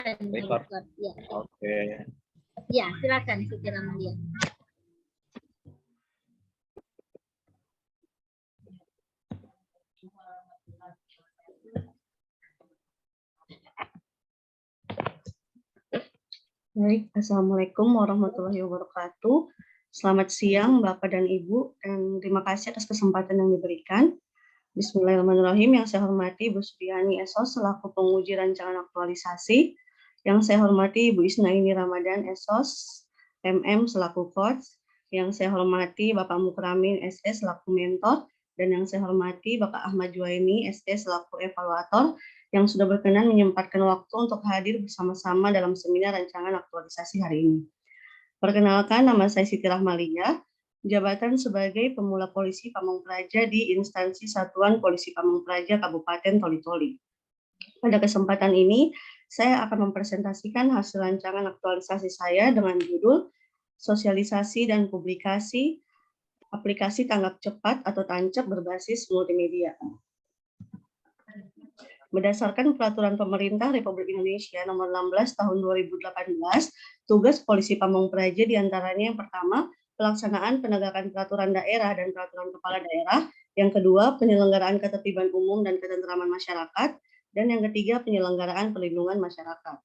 Record. Ya. Oke. Ya, silakan Siti Ramalia. Baik, Assalamualaikum warahmatullahi wabarakatuh. Selamat siang Bapak dan Ibu, dan terima kasih atas kesempatan yang diberikan. Bismillahirrahmanirrahim. Yang saya hormati Ibu Suryani Esos selaku penguji rancangan aktualisasi. Yang saya hormati Ibu Isnaini Ramadan Esos MM selaku coach. Yang saya hormati Bapak Mukramin SS selaku mentor, dan yang saya hormati Bapak Ahmad Juwaini SS selaku evaluator yang sudah berkenan menyempatkan waktu untuk hadir bersama-sama dalam seminar rancangan aktualisasi hari ini. Perkenalkan, nama saya Siti Rahmalia, jabatan sebagai pemula polisi Pamong Praja di instansi Satuan Polisi Pamong Praja Kabupaten Toli-Toli. Pada kesempatan ini, saya akan mempresentasikan hasil rancangan aktualisasi saya dengan judul Sosialisasi dan Publikasi Aplikasi Tanggap Cepat atau TANCEP berbasis multimedia. Berdasarkan Peraturan Pemerintah Republik Indonesia Nomor 16 Tahun 2018, tugas Polisi Pamong Praja diantaranya yang pertama, pelaksanaan penegakan peraturan daerah dan peraturan kepala daerah, yang kedua, penyelenggaraan ketertiban umum dan ketentraman masyarakat, dan yang ketiga, penyelenggaraan perlindungan masyarakat.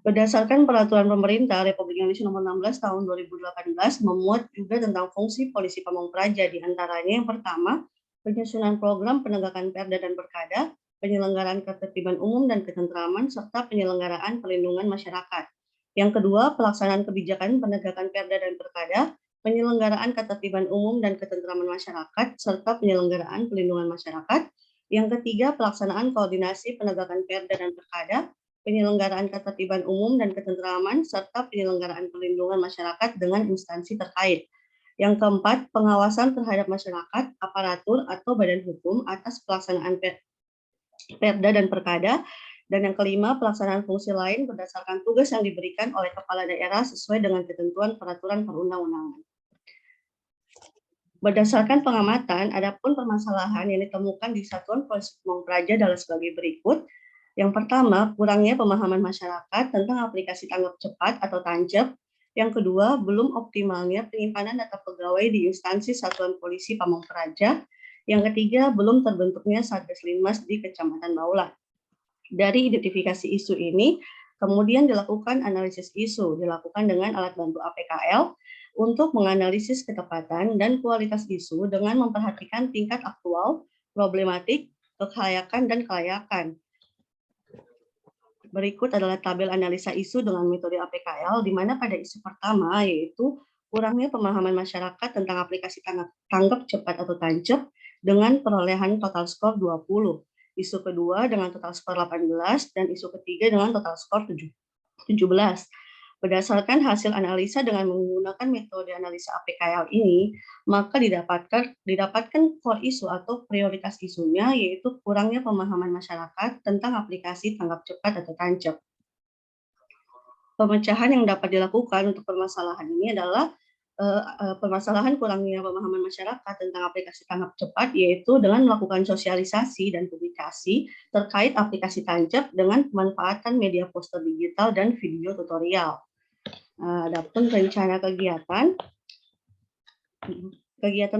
Berdasarkan Peraturan Pemerintah Republik Indonesia Nomor 16 Tahun 2018 memuat juga tentang fungsi Polisi Pamong Praja, diantaranya yang pertama, penyusunan program penegakan perda dan perkada, penyelenggaraan ketertiban umum dan ketentraman, serta penyelenggaraan perlindungan masyarakat. Yang kedua, pelaksanaan kebijakan penegakan perda dan perkada, penyelenggaraan ketertiban umum dan ketentraman masyarakat, serta penyelenggaraan perlindungan masyarakat. Yang ketiga, pelaksanaan koordinasi penegakan perda dan perkada, penyelenggaraan ketertiban umum dan ketentraman, serta penyelenggaraan perlindungan masyarakat dengan instansi terkait. Yang keempat, pengawasan terhadap masyarakat, aparatur, atau badan hukum atas pelaksanaan perda dan perkada. Dan yang kelima, pelaksanaan fungsi lain berdasarkan tugas yang diberikan oleh kepala daerah sesuai dengan ketentuan peraturan perundang-undangan. Berdasarkan pengamatan, adapun permasalahan yang ditemukan di Satuan Polisi Pamong Praja adalah sebagai berikut. Yang pertama, kurangnya pemahaman masyarakat tentang aplikasi tanggap cepat atau TANCEP. Yang kedua, belum optimalnya penyimpanan data pegawai di instansi Satuan Polisi Pamong Praja. Yang ketiga, belum terbentuknya Satgas Linmas di Kecamatan Baulah. Dari identifikasi isu ini, kemudian dilakukan analisis isu, dilakukan dengan alat bantu APKL untuk menganalisis ketepatan dan kualitas isu dengan memperhatikan tingkat aktual, problematik, kelayakan, dan kelayakan. Berikut adalah tabel analisa isu dengan metode APKL, di mana pada isu pertama yaitu kurangnya pemahaman masyarakat tentang aplikasi tanggap cepat atau TANCEP dengan perolehan total skor 20. Isu kedua dengan total skor 18 dan isu ketiga dengan total skor 17. Berdasarkan hasil analisa dengan menggunakan metode analisa APKL ini, maka didapatkan core isu atau prioritas isunya yaitu kurangnya pemahaman masyarakat tentang aplikasi tanggap cepat atau TANCEP. Pemecahan yang dapat dilakukan untuk permasalahan ini adalah permasalahan kurangnya pemahaman masyarakat tentang aplikasi tanggap cepat, yaitu dengan melakukan sosialisasi dan publikasi terkait aplikasi TANCEP dengan pemanfaatan media poster digital dan video tutorial. Adapun rencana kegiatan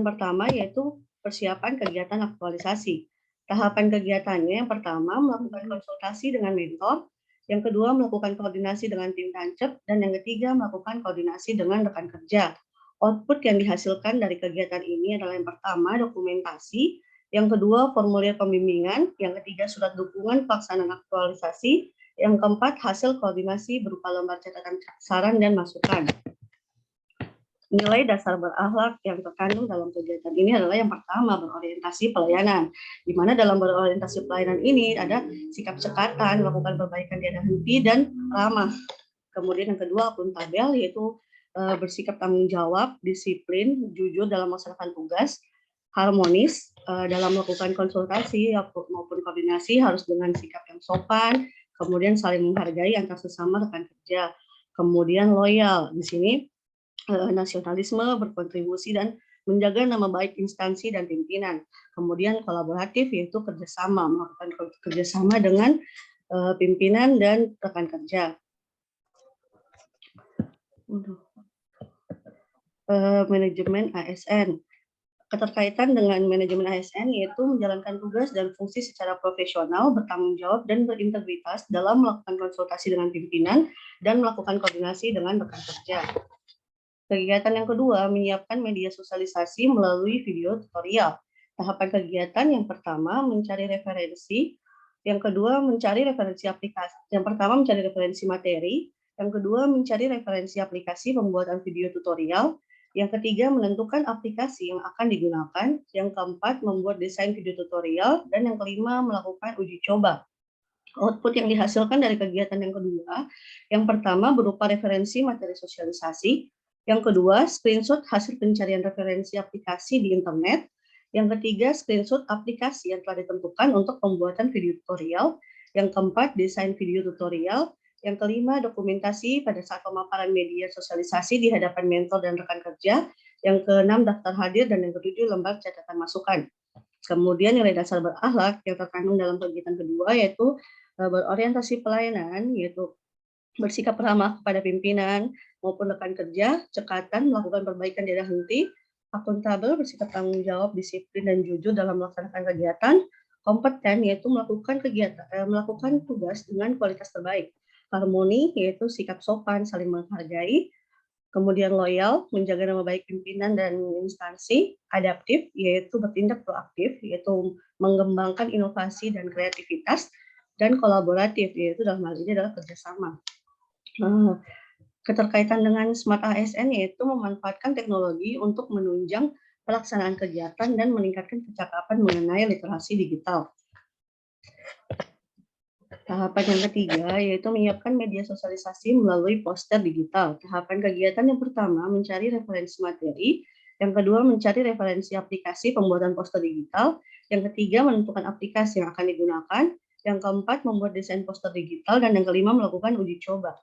pertama yaitu persiapan kegiatan aktualisasi. Tahapan kegiatannya yang pertama melakukan konsultasi dengan mentor, yang kedua melakukan koordinasi dengan tim TANCEP, dan yang ketiga melakukan koordinasi dengan rekan kerja. Output yang dihasilkan dari kegiatan ini adalah yang pertama dokumentasi, yang kedua formulir pembimbingan, yang ketiga surat dukungan pelaksanaan aktualisasi, yang keempat hasil koordinasi berupa lembar catatan saran dan masukan. Nilai dasar berakhlak yang terkandung dalam kegiatan ini adalah yang pertama berorientasi pelayanan, di mana dalam berorientasi pelayanan ini ada sikap cekatan, melakukan perbaikan tiada henti dan ramah. Kemudian yang kedua akuntabel, yaitu bersikap tanggung jawab, disiplin, jujur dalam melaksanakan tugas, harmonis dalam melakukan konsultasi maupun koordinasi harus dengan sikap yang sopan, kemudian saling menghargai antar sesama rekan kerja, kemudian loyal. Di sini nasionalisme, berkontribusi dan menjaga nama baik instansi dan pimpinan. Kemudian kolaboratif, yaitu kerjasama, melakukan kerjasama dengan pimpinan dan rekan kerja. Manajemen ASN. Keterkaitan dengan manajemen ASN yaitu menjalankan tugas dan fungsi secara profesional, bertanggung jawab, dan berintegritas dalam melakukan konsultasi dengan pimpinan dan melakukan koordinasi dengan rekan kerja. Kegiatan yang kedua, menyiapkan media sosialisasi melalui video tutorial. Tahapan kegiatan yang pertama, mencari referensi. Yang kedua, mencari referensi aplikasi. Yang pertama, mencari referensi materi. Yang kedua, mencari referensi aplikasi pembuatan video tutorial. Yang ketiga, menentukan aplikasi yang akan digunakan. Yang keempat, membuat desain video tutorial. Dan yang kelima, melakukan uji coba. Output yang dihasilkan dari kegiatan yang kedua, yang pertama berupa referensi materi sosialisasi. Yang kedua, screenshot hasil pencarian referensi aplikasi di internet. Yang ketiga, screenshot aplikasi yang telah ditentukan untuk pembuatan video tutorial. Yang keempat, desain video tutorial. Yang kelima, dokumentasi pada saat pemaparan media sosialisasi di hadapan mentor dan rekan kerja. Yang keenam, daftar hadir. Dan yang ketujuh, lembar catatan masukan. Kemudian nilai dasar berakhlak yang terkandung dalam kegiatan kedua yaitu berorientasi pelayanan, yaitu bersikap ramah kepada pimpinan maupun rekan kerja, cekatan, melakukan perbaikan tidak henti, akuntabel, bersikap tanggung jawab, disiplin, dan jujur dalam melaksanakan kegiatan, kompeten, yaitu melakukan tugas dengan kualitas terbaik, harmoni, yaitu sikap sopan, saling menghargai, kemudian loyal, menjaga nama baik pimpinan dan instansi, adaptif, yaitu bertindak proaktif, yaitu mengembangkan inovasi dan kreativitas, dan kolaboratif, yaitu dalam hal ini adalah kerjasama. Keterkaitan dengan Smart ASN yaitu memanfaatkan teknologi untuk menunjang pelaksanaan kegiatan dan meningkatkan kecakapan mengenai literasi digital. Tahapan yang ketiga yaitu menyiapkan media sosialisasi melalui poster digital. Tahapan kegiatan yang pertama mencari referensi materi, yang kedua mencari referensi aplikasi pembuatan poster digital, yang ketiga menentukan aplikasi yang akan digunakan, yang keempat membuat desain poster digital, dan yang kelima melakukan uji coba.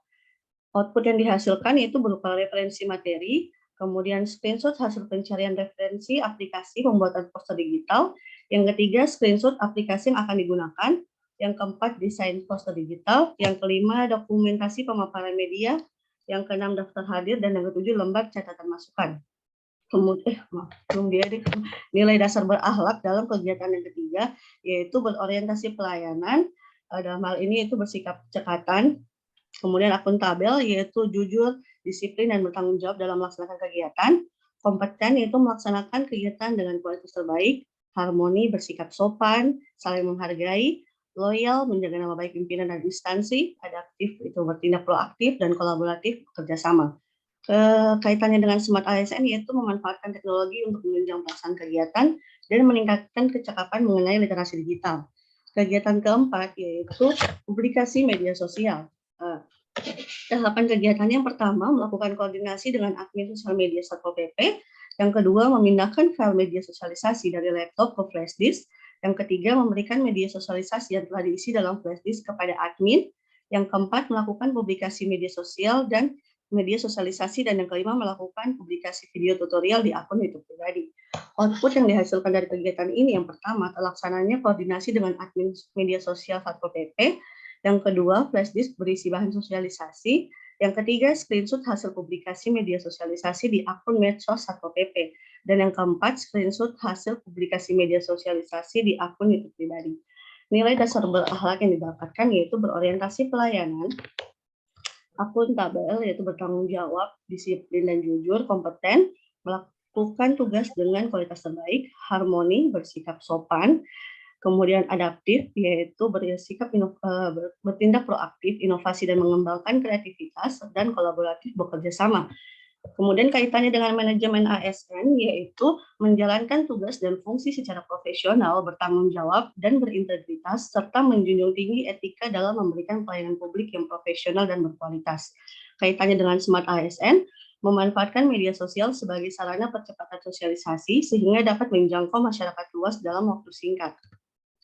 Output yang dihasilkan yaitu berupa referensi materi, kemudian screenshot hasil pencarian referensi aplikasi pembuatan poster digital, yang ketiga screenshot aplikasi yang akan digunakan, yang keempat desain poster digital, yang kelima dokumentasi pemaparan media, yang keenam daftar hadir, dan yang ketujuh lembar catatan masukan. Kemudian nilai dasar berakhlak dalam kegiatan yang ketiga yaitu berorientasi pelayanan, dalam hal ini itu bersikap cekatan, kemudian akuntabel yaitu jujur, disiplin, dan bertanggung jawab dalam melaksanakan kegiatan, kompeten yaitu melaksanakan kegiatan dengan kualitas terbaik, harmoni, bersikap sopan, saling menghargai, loyal, menjaga nama baik pimpinan dan instansi, adaptif itu bertindak proaktif, dan kolaboratif bekerjasama. Kaitannya dengan Smart ASN yaitu memanfaatkan teknologi untuk menunjang pelaksanaan kegiatan dan meningkatkan kecakapan mengenai literasi digital. Kegiatan keempat yaitu publikasi media sosial. Tahapan kegiatan yang pertama melakukan koordinasi dengan admin sosial media Satpol PP, yang kedua memindahkan file media sosialisasi dari laptop ke flash disk, yang ketiga memberikan media sosialisasi yang telah diisi dalam flash disk kepada admin, yang keempat melakukan publikasi media sosial dan media sosialisasi, dan yang kelima melakukan publikasi video tutorial di akun YouTube pribadi. Output yang dihasilkan dari kegiatan ini yang pertama terlaksananya koordinasi dengan admin media sosial Satpol PP, yang kedua flash disk berisi bahan sosialisasi, yang ketiga screenshot hasil publikasi media sosialisasi di akun medsos Satpol PP, dan yang keempat screenshot hasil publikasi media sosialisasi di akun YouTube pribadi. Nilai dasar berakhlak yang didapatkan yaitu berorientasi pelayanan, akuntabel yaitu bertanggung jawab, disiplin dan jujur, kompeten, melakukan tugas dengan kualitas terbaik, harmoni, bersikap sopan, kemudian adaptif yaitu bertindak proaktif, inovasi dan mengembangkan kreativitas, dan kolaboratif bekerja sama. Kemudian kaitannya dengan manajemen ASN yaitu menjalankan tugas dan fungsi secara profesional, bertanggung jawab, dan berintegritas, serta menjunjung tinggi etika dalam memberikan pelayanan publik yang profesional dan berkualitas. Kaitannya dengan Smart ASN, memanfaatkan media sosial sebagai sarana percepatan sosialisasi sehingga dapat menjangkau masyarakat luas dalam waktu singkat.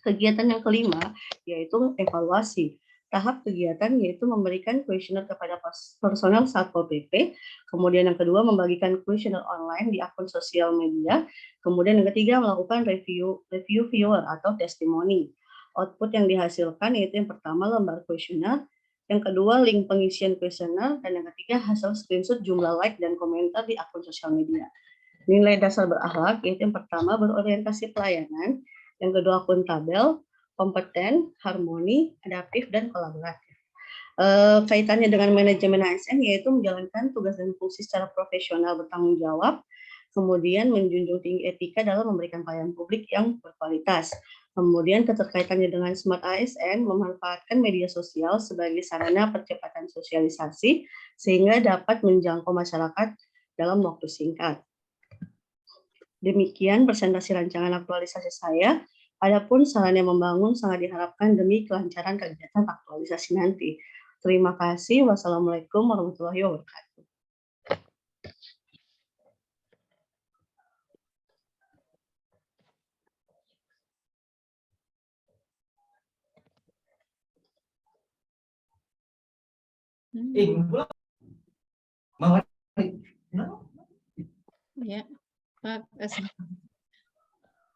Kegiatan yang kelima yaitu evaluasi. Tahap kegiatan yaitu memberikan kuesioner kepada personel Satpol PP, kemudian yang kedua membagikan kuesioner online di akun sosial media, kemudian yang ketiga melakukan review viewer atau testimoni. Output yang dihasilkan yaitu yang pertama lembar kuesioner, yang kedua link pengisian kuesioner, dan yang ketiga hasil screenshot jumlah like dan komentar di akun sosial media. Nilai dasar berakhlak yaitu yang pertama berorientasi pelayanan, yang kedua akuntabel, kompeten, harmoni, adaptif, dan kolaboratif. Kaitannya dengan manajemen ASN yaitu menjalankan tugas dan fungsi secara profesional bertanggung jawab, kemudian menjunjung tinggi etika dalam memberikan pelayanan publik yang berkualitas. Kemudian keterkaitannya dengan Smart ASN memanfaatkan media sosial sebagai sarana percepatan sosialisasi sehingga dapat menjangkau masyarakat dalam waktu singkat. Demikian presentasi rancangan aktualisasi saya. Adapun saran yang membangun sangat diharapkan demi kelancaran kegiatan aktualisasi nanti. Terima kasih. Wassalamualaikum warahmatullahi wabarakatuh. Ya, Pak Asma.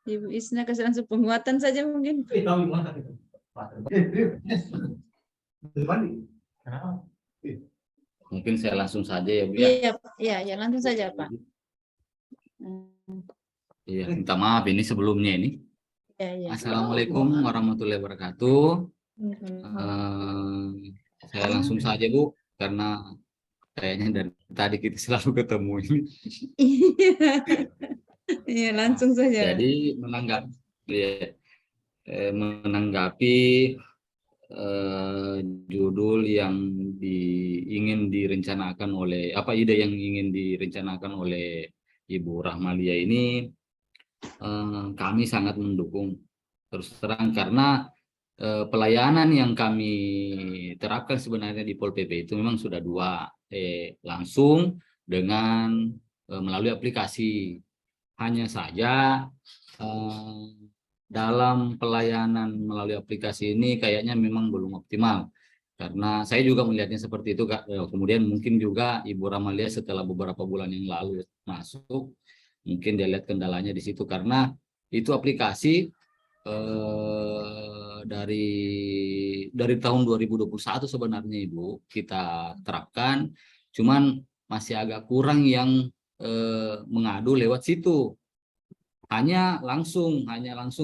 Ibu Isna kasih langsung penguatan saja mungkin. Mungkin saya langsung saja ya, Bu. Iya, langsung saja, Pak. Iya, minta maaf ini sebelumnya ini. Ya. Assalamualaikum warahmatullahi wabarakatuh. Saya langsung saja, Bu, karena kayaknya dari tadi kita selalu ketemu ini. Iya, langsung saja. Jadi menanggapi judul yang ingin direncanakan oleh ide yang ingin direncanakan oleh Ibu Rahmalia ini, kami sangat mendukung terus terang karena pelayanan yang kami terapkan sebenarnya di Pol PP itu memang sudah dua, langsung dengan melalui aplikasi. Hanya saja dalam pelayanan melalui aplikasi ini kayaknya memang belum optimal. Karena saya juga melihatnya seperti itu, Kak. Kemudian mungkin juga Ibu Rahmalia setelah beberapa bulan yang lalu masuk, mungkin dia lihat kendalanya di situ. Karena itu aplikasi dari tahun 2021 sebenarnya Ibu kita terapkan, cuman masih agak kurang yang mengadu lewat situ. Hanya langsung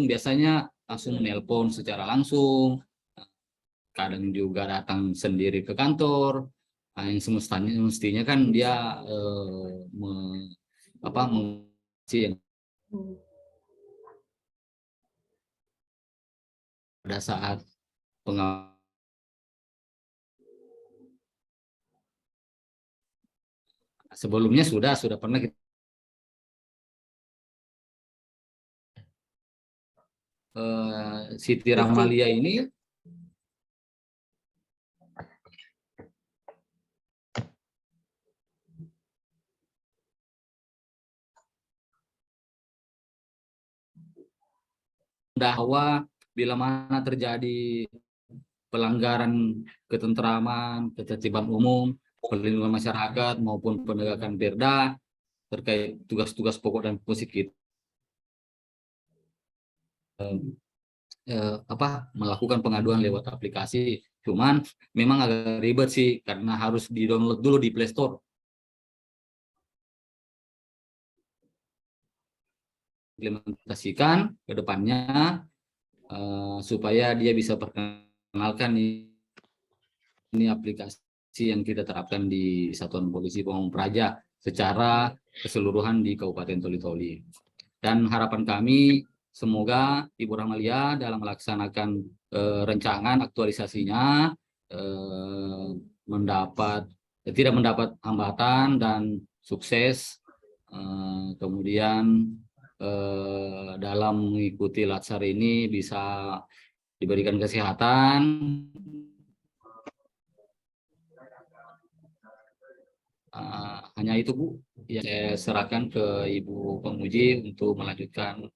biasanya langsung menelpon secara langsung, kadang juga datang sendiri ke kantor. Yang semestinya kan dia pada saat sebelumnya sudah pernah kita Siti Rahmalia ini bahwa bila mana terjadi pelanggaran ketentraman, ketertiban umum, perlindungan masyarakat maupun penegakan perda terkait tugas-tugas pokok dan fungsi kita melakukan pengaduan lewat aplikasi. Cuman memang agak ribet sih karena harus di-download dulu di Play Store. Implementasikan ke depannya supaya dia bisa perkenalkan ini aplikasi yang kita terapkan di Satuan Polisi Pamong Praja secara keseluruhan di Kabupaten Toli-Toli. Dan harapan kami semoga Ibu Rahmalia dalam melaksanakan rencangan aktualisasinya tidak mendapat hambatan dan sukses. Kemudian dalam mengikuti latsar ini bisa diberikan kesehatan, hanya itu Bu, ya saya serahkan ke Ibu Penguji untuk melanjutkan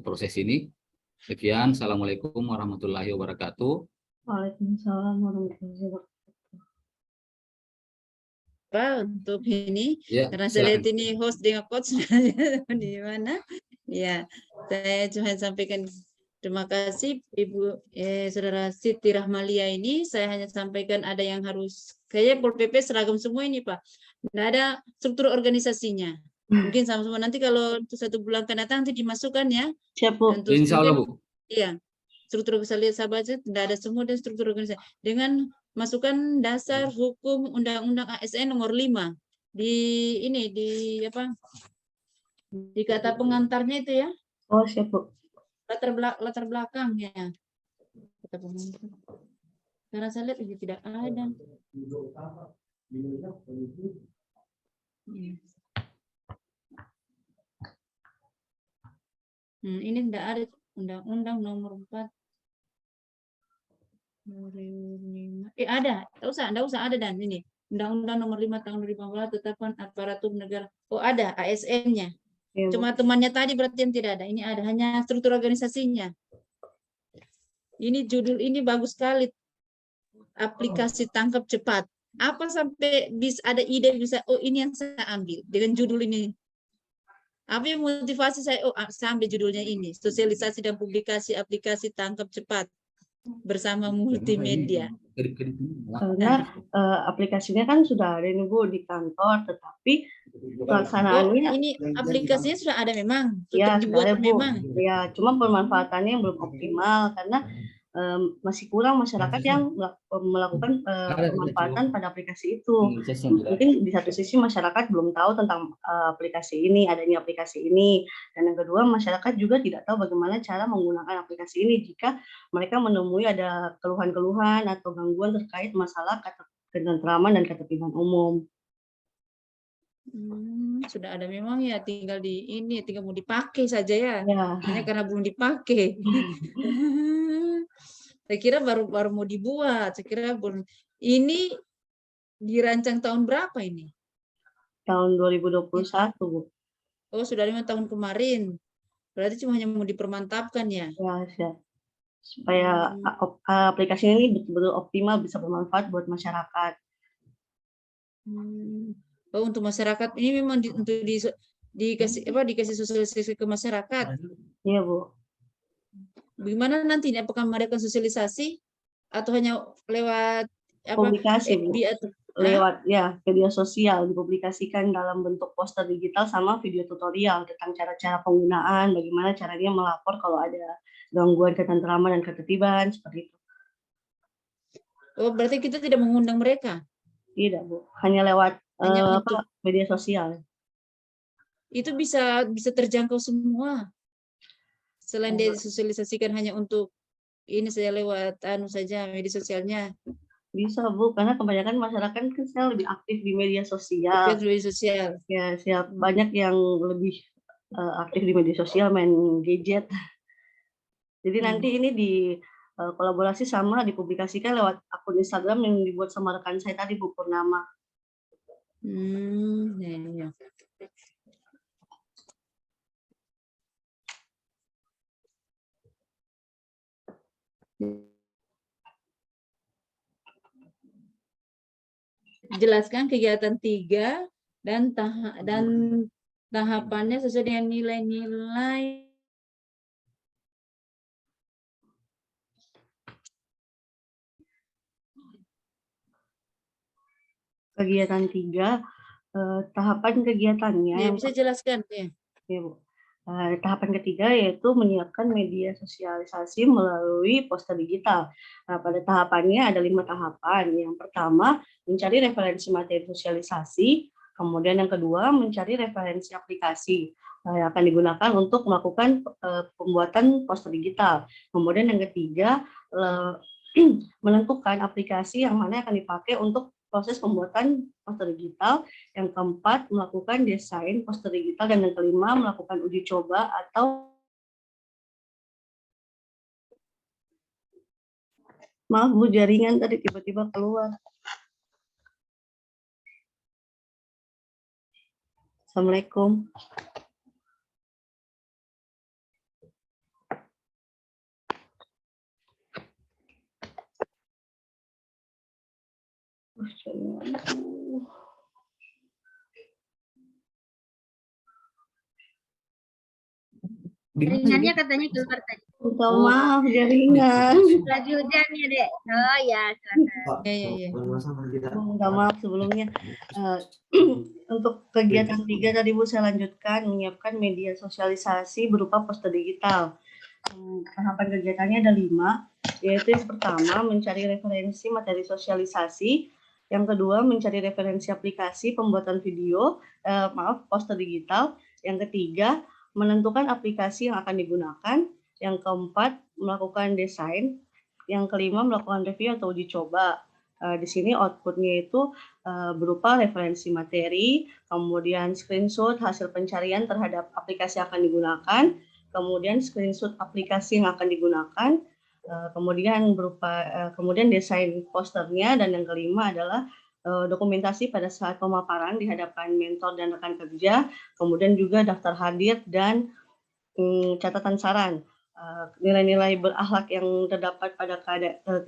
proses ini. Sekian, Assalamualaikum warahmatullahi wabarakatuh. Waalaikumsalam warahmatullahi wabarakatuh. Pak, untuk ini Ya, karena saya lihat ini host dengan coach di mana, ya saya cuma sampaikan Terima kasih Ibu Saudara Siti Rahmalia ini. Saya hanya sampaikan ada yang harus kayak Pol PP seragam semua ini Pak. Tidak ada struktur organisasinya. Mungkin sama semua nanti kalau untuk 1 bulan akan datang nanti dimasukkan ya. Siap, Bu. Untuk Insya Allah, Bu. iya. Struktur saya lihat sahabat tidak ada semua dan struktur organisasi dengan masukan dasar hukum Undang-Undang ASN nomor 5 di ini di apa? Di kata pengantarnya itu ya. Oh, siap, Bu. Latar belakang ya. Kata pengantar. Karena saya lihat ini tidak ada. Ini tidak ada Undang-Undang nomor 4 2005. Ada, enggak usah ada dan ini. Undang-Undang nomor 5 tahun 2015 tetapkan aparatur negara. Oh, ada ASN-nya. Iya, Bu. Cuma temannya tadi berarti yang tidak ada. Ini ada hanya struktur organisasinya. Ini judul ini bagus sekali. Aplikasi tangkap cepat. Apa sampai bisa ada ide bisa ini yang saya ambil dengan judul ini. Apa yang motivasi saya sampai judulnya ini, sosialisasi dan publikasi aplikasi tangkap cepat bersama multimedia. Karena aplikasinya kan sudah ada nih, Bu, di kantor, tetapi pelaksanaannya ini aplikasinya sudah ada memang, ya dibuat sudah ada, Bu. memang. Ya, cuma pemanfaatannya yang belum optimal karena masih kurang masyarakat yang melakukan pemanfaatan pada aplikasi itu. Mungkin di satu sisi masyarakat belum tahu tentang aplikasi ini, adanya aplikasi ini, dan yang kedua masyarakat juga tidak tahu bagaimana cara menggunakan aplikasi ini jika mereka menemui ada keluhan-keluhan atau gangguan terkait masalah ketentraman dan ketertiban umum. Sudah ada memang ya, tinggal tinggal mau dipakai saja ya. Ya. Hanya karena belum dipakai. Saya kira baru mau dibuat. Saya kira ini dirancang tahun berapa ini? Tahun 2021, Bu. Oh, sudah 5 tahun kemarin. Berarti cuma hanya mau dipermantapkan ya? Ya, siap. Supaya aplikasi ini betul-betul optimal, bisa bermanfaat buat masyarakat. Oh, untuk masyarakat ini memang untuk dikasih sosialisasi ke masyarakat. Iya, Bu. Bagaimana nanti apakah mengadakan sosialisasi atau hanya lewat Publikasi, Bu. FB atau Lewat ya media sosial, dipublikasikan dalam bentuk poster digital sama video tutorial tentang cara-cara penggunaan, bagaimana caranya melapor kalau ada gangguan ketentraman dan ketertiban seperti itu. Oh, berarti kita tidak mengundang mereka? Tidak, Bu. Hanya lewat media sosial. Itu bisa terjangkau semua. Selain disosialisasikan hanya untuk ini saja lewat saja media sosialnya. Bisa, Bu, karena kebanyakan masyarakat kan sekarang lebih aktif di media sosial. Media sosial. Ya, siap. Banyak yang lebih aktif di media sosial, main gadget. Jadi nanti ini kolaborasi sama dipublikasikan lewat akun Instagram yang dibuat sama rekan saya tadi, Bu Purnama. Ya. Jelaskan kegiatan 3 dan tahapannya sesuai dengan nilai-nilai kegiatan 3, tahapan kegiatannya. Ya, bisa jelaskan ya. Ya, Bu. Tahapan ketiga yaitu menyiapkan media sosialisasi melalui poster digital. Pada tahapannya ada 5 tahapan. Yang pertama, mencari referensi materi sosialisasi. Kemudian yang kedua, mencari referensi aplikasi yang akan digunakan untuk melakukan pembuatan poster digital. Kemudian yang ketiga, menentukan aplikasi yang mana akan dipakai untuk proses pembuatan poster digital. Yang keempat, melakukan desain poster digital. Dan yang kelima, melakukan uji coba atau maaf, Bu, jaringan tadi tiba-tiba keluar. Assalamualaikum. Jaringannya katanya keluar tadi. Minta maaf jaringan. Lagi hujan ya, Dek? Oh ya, silakan. Ya. Minta maaf sebelumnya. Untuk kegiatan 3 tadi Bu saya lanjutkan menyiapkan media sosialisasi berupa poster digital. Tahapan kegiatannya ada 5, yaitu yang pertama mencari referensi materi sosialisasi, yang kedua mencari referensi aplikasi pembuatan video, poster digital, yang ketiga menentukan aplikasi yang akan digunakan, yang keempat melakukan desain, yang kelima melakukan review atau uji coba. Di sini outputnya itu berupa referensi materi, kemudian screenshot hasil pencarian terhadap aplikasi yang akan digunakan, kemudian screenshot aplikasi yang akan digunakan, kemudian desain posternya, dan yang kelima adalah dokumentasi pada saat pemaparan di hadapan mentor dan rekan kerja, kemudian juga daftar hadir dan catatan saran. Nilai-nilai berakhlak yang terdapat pada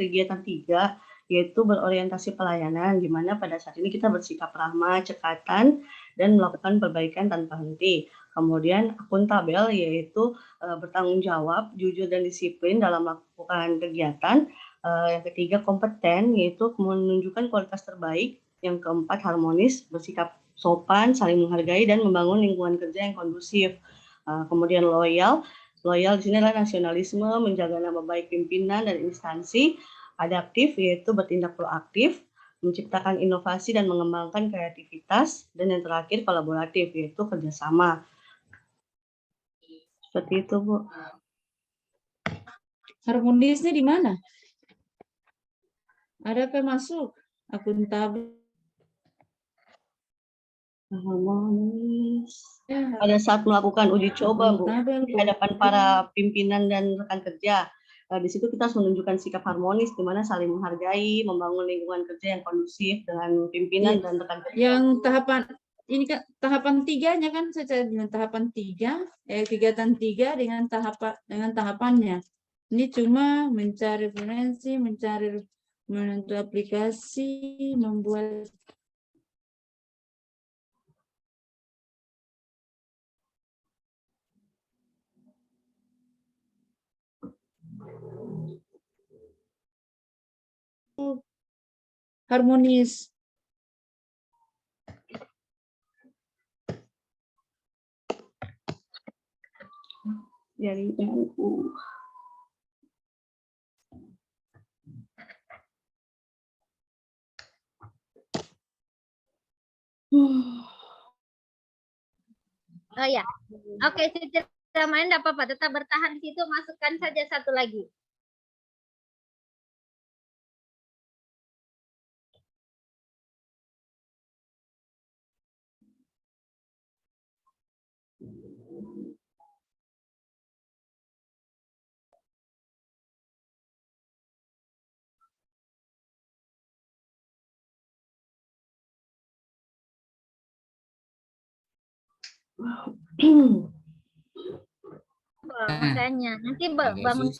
kegiatan 3 yaitu berorientasi pelayanan, di mana pada saat ini kita bersikap ramah, cekatan, dan melakukan perbaikan tanpa henti. Kemudian akuntabel, yaitu bertanggung jawab, jujur, dan disiplin dalam melakukan kegiatan. Yang ketiga kompeten, yaitu menunjukkan kualitas terbaik. Yang keempat harmonis, bersikap sopan, saling menghargai, dan membangun lingkungan kerja yang kondusif. Kemudian loyal di sini adalah nasionalisme, menjaga nama baik pimpinan dan instansi. Adaptif, yaitu bertindak proaktif, menciptakan inovasi dan mengembangkan kreativitas, dan yang terakhir kolaboratif, yaitu kerjasama. Seperti itu, Bu. Harmonisnya di mana? Adakah masuk akuntabel? Harmonis. Ya, Pada saat melakukan uji coba, Bu, akuntabel, di hadapan para pimpinan dan rekan kerja. Di situ kita harus menunjukkan sikap harmonis, di mana saling menghargai, membangun lingkungan kerja yang kondusif dengan pimpinan dan rekan kerja. Yang tahapan ini kan tahapan 3-nya kan saya bilang tahapan 3, kegiatan 3 dengan tahapannya. Ini cuma mencari referensi, menentu aplikasi, membuat harmonis. Jaringanku. Oh ya, oke, Siti main tidak apa-apa, tetap bertahan di situ, masukkan saja satu lagi. Makanya nanti bangun.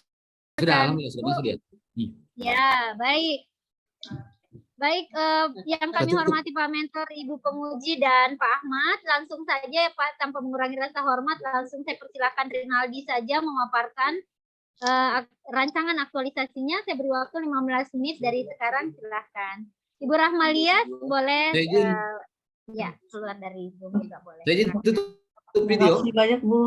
Sudah, alhamdulillah sudah. Ya, baik. Baik, yang kami hormati Pak Mentor, Ibu Penguji, dan Pak Ahmad, langsung saja ya Pak, tanpa mengurangi rasa hormat, langsung saya persilakan Rinaldi saja memaparkan rancangan aktualisasinya. Saya beri waktu 15 menit dari sekarang, silahkan. Ibu Rahmalia boleh ya keluar dari Zoom juga boleh. Saya tutup video. Terima kasih banyak, Bu.